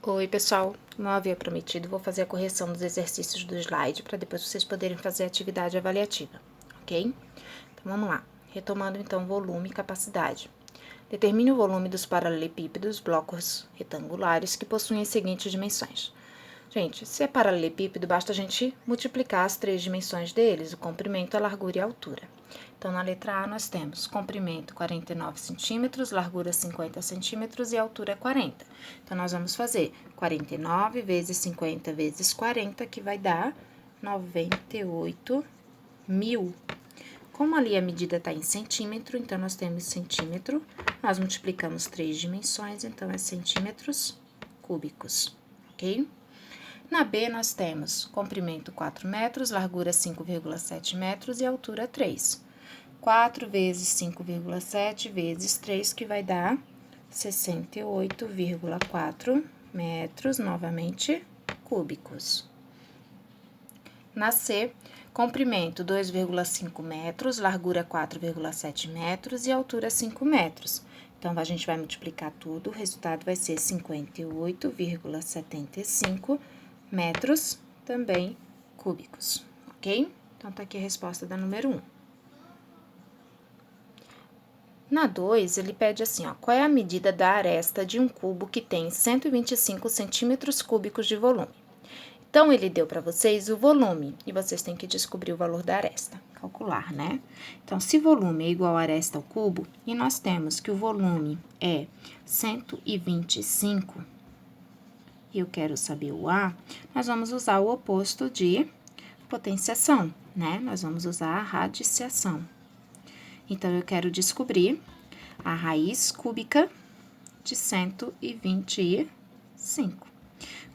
Oi, pessoal. Como eu havia prometido, vou fazer a correção dos exercícios do slide para depois vocês poderem fazer a atividade avaliativa, ok? Então, vamos lá. Retomando, então, volume e capacidade. Determine o volume dos paralelepípedos, blocos retangulares, que possuem as seguintes dimensões. Gente, se é paralelepípedo, basta a gente multiplicar as três dimensões deles, o comprimento, a largura e a altura. Então, na letra A, nós temos comprimento 49 centímetros, largura 50 centímetros e altura 40. Então, nós vamos fazer 49 vezes 50 vezes 40, que vai dar 98 mil. Como ali a medida está em centímetro, então, nós temos centímetro, nós multiplicamos três dimensões, então, é centímetros cúbicos, ok? Na B, nós temos comprimento 4 metros, largura 5,7 metros e altura 3. 4 vezes 5,7 vezes 3, que vai dar 68,4 metros, novamente, cúbicos. Na C, comprimento 2,5 metros, largura 4,7 metros e altura 5 metros. Então, a gente vai multiplicar tudo, o resultado vai ser 58,75 metros, também cúbicos, ok? Então, tá aqui a resposta da número 1. Na 2, ele pede assim, ó, qual é a medida da aresta de um cubo que tem 125 centímetros cúbicos de volume? Então, ele deu para vocês o volume, e vocês têm que descobrir o valor da aresta, calcular, né? Então, se volume é igual a aresta ao cubo, e nós temos que o volume é 125, e eu quero saber o A, nós vamos usar o oposto de potenciação, né? Nós vamos usar a radiciação. Então, eu quero descobrir a raiz cúbica de 125.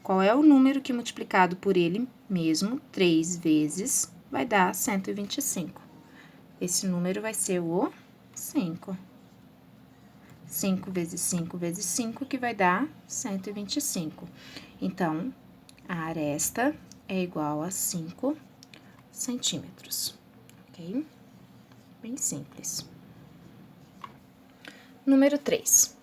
Qual é o número que multiplicado por ele mesmo, 3 vezes, vai dar 125? Esse número vai ser o 5. 5 vezes 5 vezes 5, que vai dar 125. Então, a aresta é igual a 5 centímetros, ok? Bem simples. Número 3.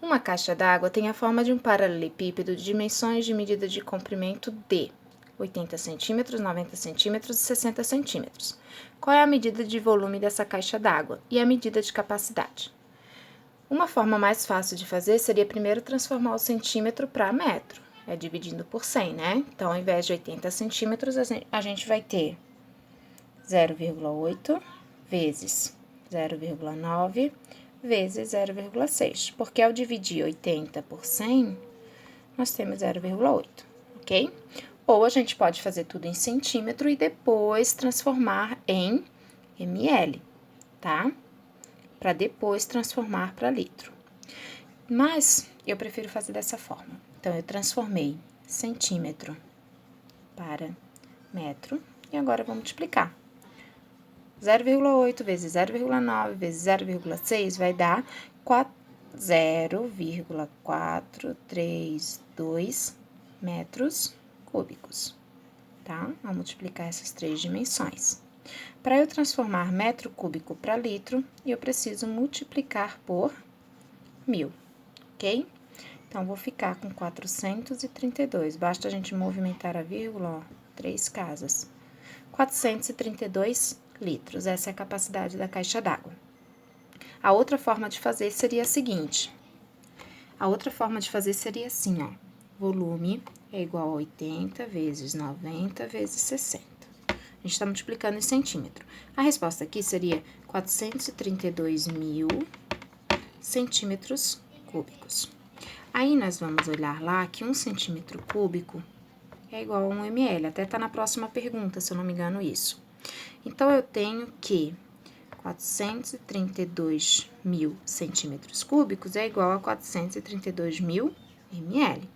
Uma caixa d'água tem a forma de um paralelepípedo de dimensões de medida de comprimento de 80 centímetros, 90 centímetros e 60 centímetros. Qual é a medida de volume dessa caixa d'água e a medida de capacidade? Uma forma mais fácil de fazer seria primeiro transformar o centímetro para metro, dividindo por 100, né? Então, ao invés de 80 centímetros, a gente vai ter 0,8 vezes 0,9 vezes 0,6, porque ao dividir 80 por 100, nós temos 0,8, ok? Ou a gente pode fazer tudo em centímetro e depois transformar em ml, tá? Para depois transformar para litro. Mas eu prefiro fazer dessa forma. Então, eu transformei centímetro para metro e agora eu vou multiplicar. 0,8 vezes 0,9 vezes 0,6 vai dar 0,432 metros cúbicos, tá? Vou multiplicar essas três dimensões. Para eu transformar metro cúbico para litro, eu preciso multiplicar por 1000, ok? Então, vou ficar com 432. Basta a gente movimentar a vírgula, ó, 3 casas. 432 litros, essa é a capacidade da caixa d'água. A outra forma de fazer seria a seguinte. A outra forma de fazer seria assim, ó. Volume é igual a 80 vezes 90 vezes 60. A gente está multiplicando em centímetro. A resposta aqui seria 432 mil centímetros cúbicos. Aí, nós vamos olhar lá que 1 centímetro cúbico é igual a 1 ml. Até tá na próxima pergunta, se eu não me engano, isso. Então, eu tenho que 432 mil centímetros cúbicos é igual a 432 mil ml.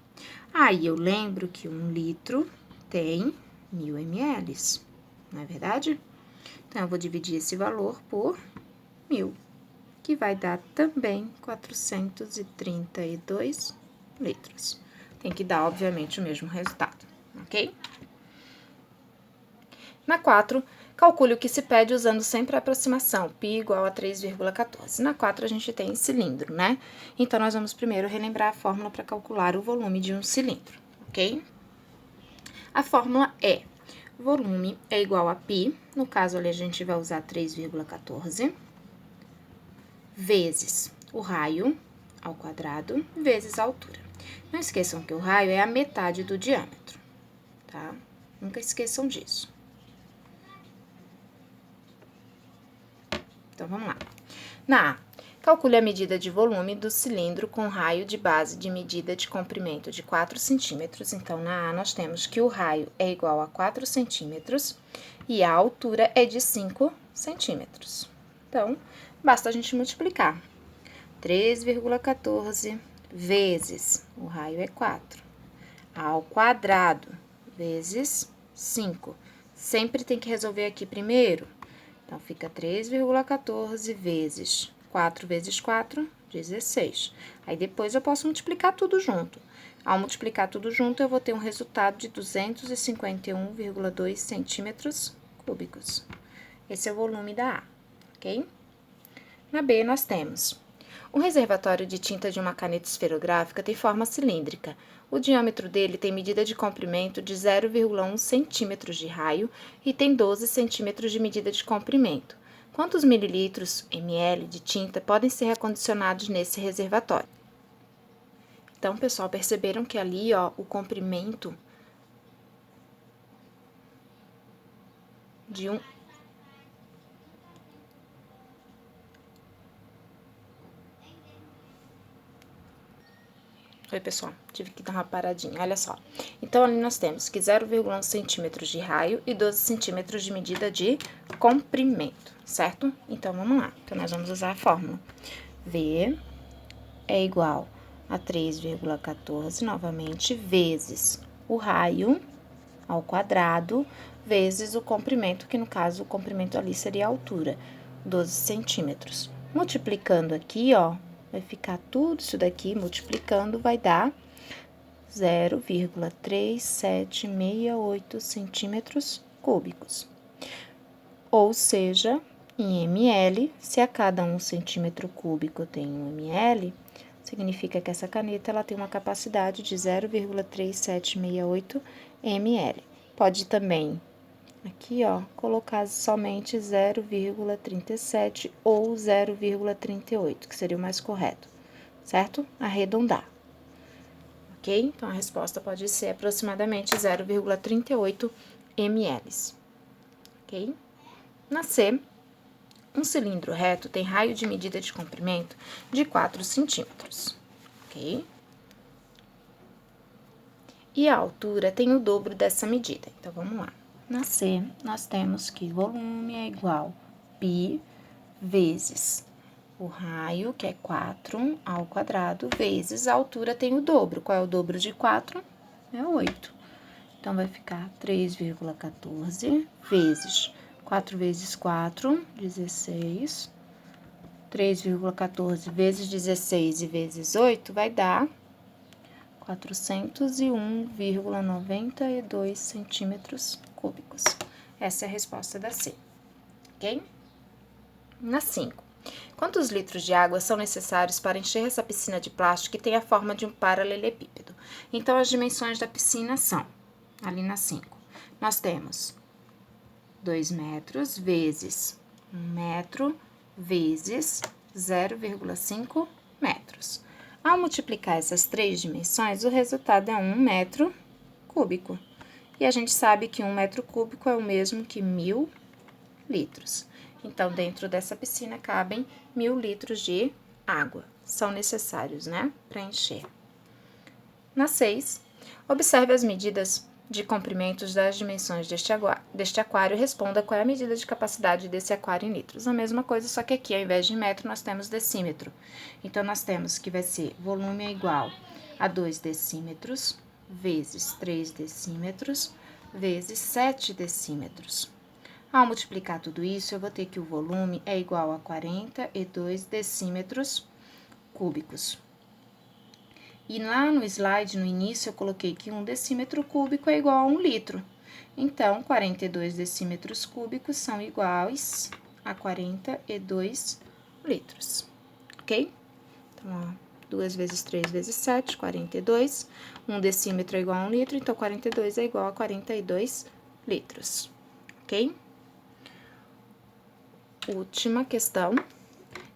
Aí, eu lembro que 1 litro tem 1000 ml, não é verdade? Então, eu vou dividir esse valor por 1000, que vai dar também 432 litros. Tem que dar, obviamente, o mesmo resultado, ok? Na 4, Calcule o que se pede usando sempre a aproximação, π igual a 3,14. Na 4, a gente tem cilindro, né? Então, nós vamos primeiro relembrar a fórmula para calcular o volume de um cilindro, ok? A fórmula é: volume é igual a π, no caso ali a gente vai usar 3,14, vezes o raio ao quadrado, vezes a altura. Não esqueçam que o raio é a metade do diâmetro, tá? Nunca esqueçam disso. Então, vamos lá. Na A, calcule a medida de volume do cilindro com raio de base de medida de comprimento de 4 centímetros. Então, na A, nós temos que o raio é igual a 4 centímetros e a altura é de 5 centímetros. Então, basta a gente multiplicar. 3,14 vezes, o raio é 4, ao quadrado, vezes 5. Sempre tem que resolver aqui primeiro. Então, fica 3,14 vezes 4 vezes 4, 16. Aí, depois eu posso multiplicar tudo junto. Ao multiplicar tudo junto, eu vou ter um resultado de 251,2 centímetros cúbicos. Esse é o volume da A, ok? Na B, nós temos: um reservatório de tinta de uma caneta esferográfica tem forma cilíndrica. O diâmetro dele tem medida de comprimento de 0,1 centímetros de raio e tem 12 centímetros de medida de comprimento. Quantos mililitros, ml, de tinta podem ser acondicionados nesse reservatório? Então, pessoal, perceberam que ali, ó, o comprimento de um... Oi, pessoal, tive que dar uma paradinha, olha só. Então, ali nós temos que 0,1 centímetros de raio e 12 centímetros de medida de comprimento, certo? Então, vamos lá. Então, nós vamos usar a fórmula. V é igual a 3,14, novamente, vezes o raio ao quadrado, vezes o comprimento, que no caso, o comprimento ali seria a altura, 12 centímetros. Multiplicando aqui, ó, vai ficar tudo isso daqui, multiplicando, vai dar 0,3768 centímetros cúbicos. Ou seja, em ml, se a cada 1 centímetro cúbico tem 1 ml, significa que essa caneta ela tem uma capacidade de 0,3768 ml. Pode também, aqui, ó, colocar somente 0,37 ou 0,38, que seria o mais correto, certo? Arredondar. Ok? Então, a resposta pode ser aproximadamente 0,38 ml. Ok? Na C, um cilindro reto tem raio de medida de comprimento de 4 centímetros. Ok? E a altura tem o dobro dessa medida. Então, vamos lá. Na C, nós temos que volume é igual a π vezes o raio, que é 4 ao quadrado, vezes a altura tem o dobro. Qual é o dobro de 4? É 8. Então, vai ficar 3,14 vezes 4 vezes 4, 16. 3,14 vezes 16 e vezes 8 vai dar 401,92 centímetros cúbicos. Essa é a resposta da C, ok? Na 5. Quantos litros de água são necessários para encher essa piscina de plástico que tem a forma de um paralelepípedo? Então, as dimensões da piscina são, ali na 5, nós temos 2 metros vezes 1 metro vezes 0,5 metros. Ao multiplicar essas três dimensões, o resultado é 1 metro cúbico. E a gente sabe que 1 metro cúbico é o mesmo que 1.000 litros. Então, dentro dessa piscina cabem 1.000 litros de água. São necessários, né, para encher. Na 6, observe as medidas de comprimentos das dimensões deste aquário e responda qual é a medida de capacidade desse aquário em litros. A mesma coisa, só que aqui, ao invés de metro, nós temos decímetro. Então, nós temos que vai ser volume é igual a 2 decímetros vezes 3 decímetros vezes 7 decímetros. Ao multiplicar tudo isso, eu vou ter que o volume é igual a 42 decímetros cúbicos. E lá no slide, no início, eu coloquei que 1 decímetro cúbico é igual a 1 litro. Então, 42 decímetros cúbicos são iguais a 42 litros, ok? Então, ó, 2 vezes 3 vezes 7, 42. 1 decímetro é igual a 1 litro, então 42 é igual a 42 litros, ok? Última questão.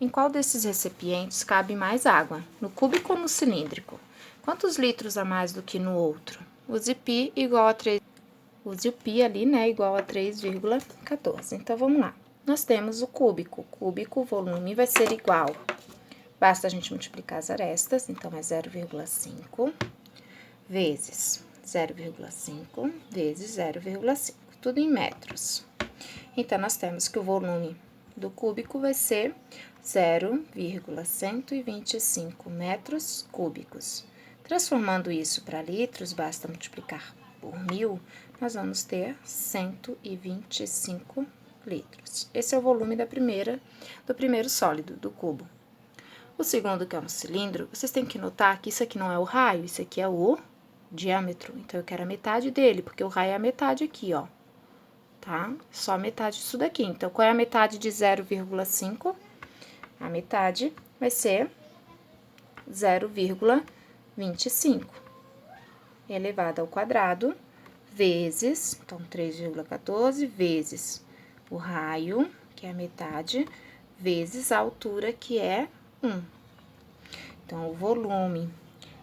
Em qual desses recipientes cabe mais água? No cúbico ou no cilíndrico? Quantos litros a mais do que no outro? Use π igual a 3. Use o π ali, né, igual a 3,14. Então, vamos lá. Nós temos o cúbico. O volume vai ser igual. Basta a gente multiplicar as arestas, então, é 0,5 vezes 0,5 vezes 0,5. Tudo em metros. Então, nós temos que o volume do cúbico vai ser 0,125 metros cúbicos. Transformando isso para litros, basta multiplicar por 1000, nós vamos ter 125 litros. Esse é o volume do primeiro sólido, do cubo. O segundo, que é um cilindro, vocês têm que notar que isso aqui não é o raio, isso aqui é o diâmetro. Então, eu quero a metade dele, porque o raio é a metade aqui, ó. Tá? Só a metade disso daqui. Então, qual é a metade de 0,5? A metade vai ser 0,25 elevado ao quadrado vezes, então, 3,14 vezes o raio, que é a metade, vezes a altura, que é 1. Então, o volume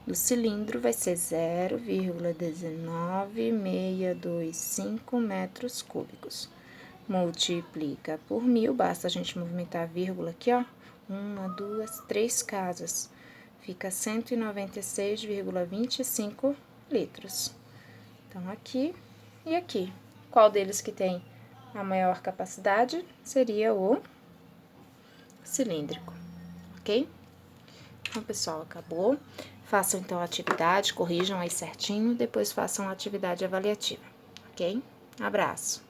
do cilindro vai ser 0,19625 metros cúbicos. Multiplica por 1000, basta a gente movimentar a vírgula aqui, ó. 1, 2, 3 casas. Fica 196,25 litros. Então, aqui e aqui. Qual deles que tem a maior capacidade? Seria o cilíndrico, ok? Então, pessoal, acabou. Façam, então, a atividade, corrijam aí certinho, depois façam a atividade avaliativa, ok? Abraço!